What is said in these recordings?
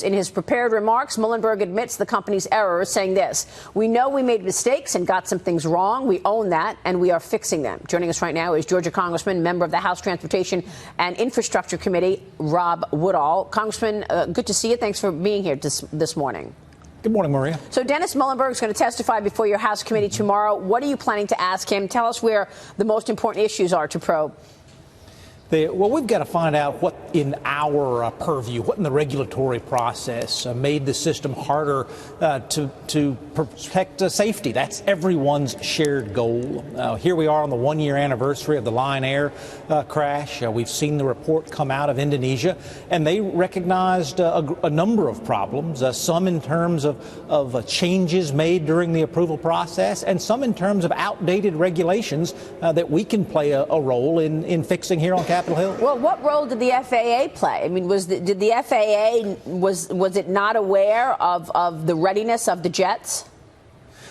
In his prepared remarks, Muilenburg admits the company's errors, saying this: "We know we made mistakes and got some things wrong. We own that, and we are fixing them." Joining us right now is Georgia Congressman, member of the House Transportation and Infrastructure Committee, Rob Woodall. Congressman, good to see you. Thanks for being here this morning. Good morning, Maria. So Dennis Muilenburg is going to testify before your House committee tomorrow. What are you planning to ask him? Tell us where the most important issues are to probe. Well, we've got to find out what in our purview, what in the regulatory process made the system harder to protect safety. That's everyone's shared goal. Here we are on the one-year anniversary of the Lion Air crash. We've seen the report come out of Indonesia, and they recognized a number of problems, some in terms of changes made during the approval process, and some in terms of outdated regulations that we can play a role in fixing here on Capitol Hill. Well, what role did the FAA play? I mean, did the FAA was it not aware of the readiness of the jets?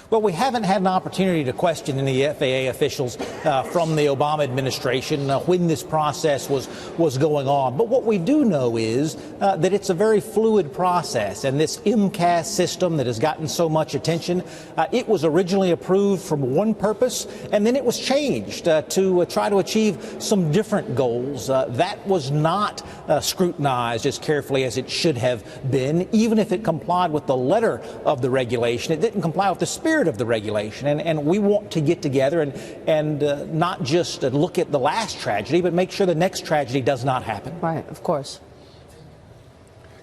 Well, we haven't had an opportunity to question any FAA officials from the Obama administration when this process was going on. But what we do know is that it's a very fluid process. And this MCAS system that has gotten so much attention, it was originally approved for one purpose, and then it was changed to try to achieve some different goals. That was not scrutinized as carefully as it should have been, even if it complied with the letter of the regulation. It didn't comply with the spirit of the regulation, and we want to get together and not just look at the last tragedy, but make sure the next tragedy does not happen. Right, of course.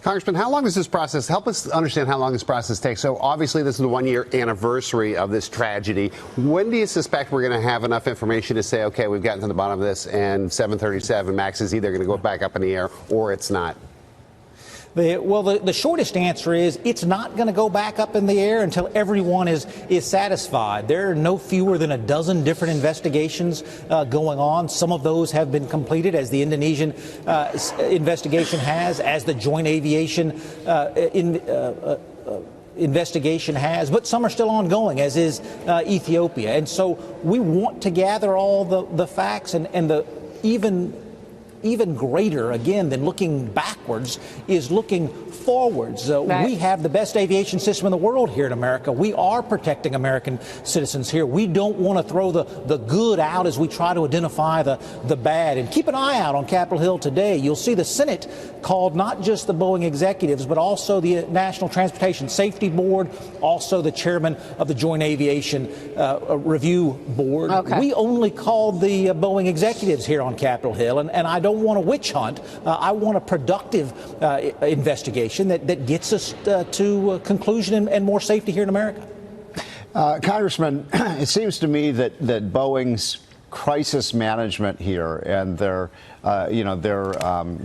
Congressman, how long does this process, help us understand how long this process takes? So obviously this is the one-year anniversary of this tragedy. When do you suspect we're going to have enough information to say, okay, we've gotten to the bottom of this, and 737 MAX is either going to go back up in the air or it's not? The shortest answer is it's not going to go back up in the air until everyone is satisfied. There are no fewer than a dozen different investigations going on. Some of those have been completed, as the Indonesian investigation has, as the Joint Aviation investigation has, but some are still ongoing, as is Ethiopia. And so we want to gather all the facts, and the even greater, again, than looking backwards is looking forwards. Right. We have the best aviation system in the world here in America. We are protecting American citizens here. We don't want to throw the good out as we try to identify the bad. And keep an eye out on Capitol Hill today. You'll see the Senate called not just the Boeing executives, but also the National Transportation Safety Board, also the chairman of the Joint Aviation Review Board. Okay. We only called the Boeing executives here on Capitol Hill, and I don't want a witch hunt. I want a productive investigation that gets us to a conclusion and more safety here in America. Congressman, it seems to me that Boeing's crisis management here and their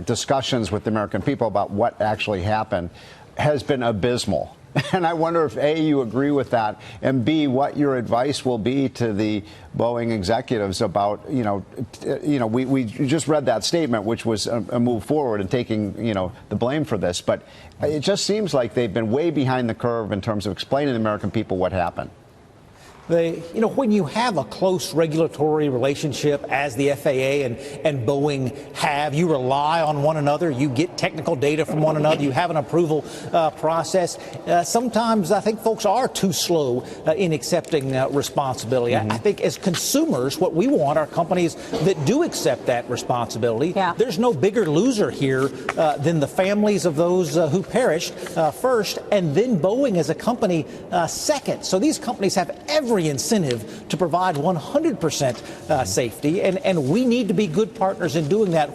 discussions with the American people about what actually happened has been abysmal. And I wonder if, A, you agree with that, and B, what your advice will be to the Boeing executives about, we just read that statement, which was a move forward and taking, the blame for this. But it just seems like they've been way behind the curve in terms of explaining to the American people what happened. When you have a close regulatory relationship, as the FAA and Boeing have, you rely on one another, you get technical data from one another, you have an approval process. Sometimes I think folks are too slow in accepting responsibility. I think as consumers, what we want are companies that do accept that responsibility. Yeah. There's no bigger loser here than the families of those who perished first, and then Boeing as a company second. So these companies have every incentive to provide 100% safety, and we need to be good partners in doing that.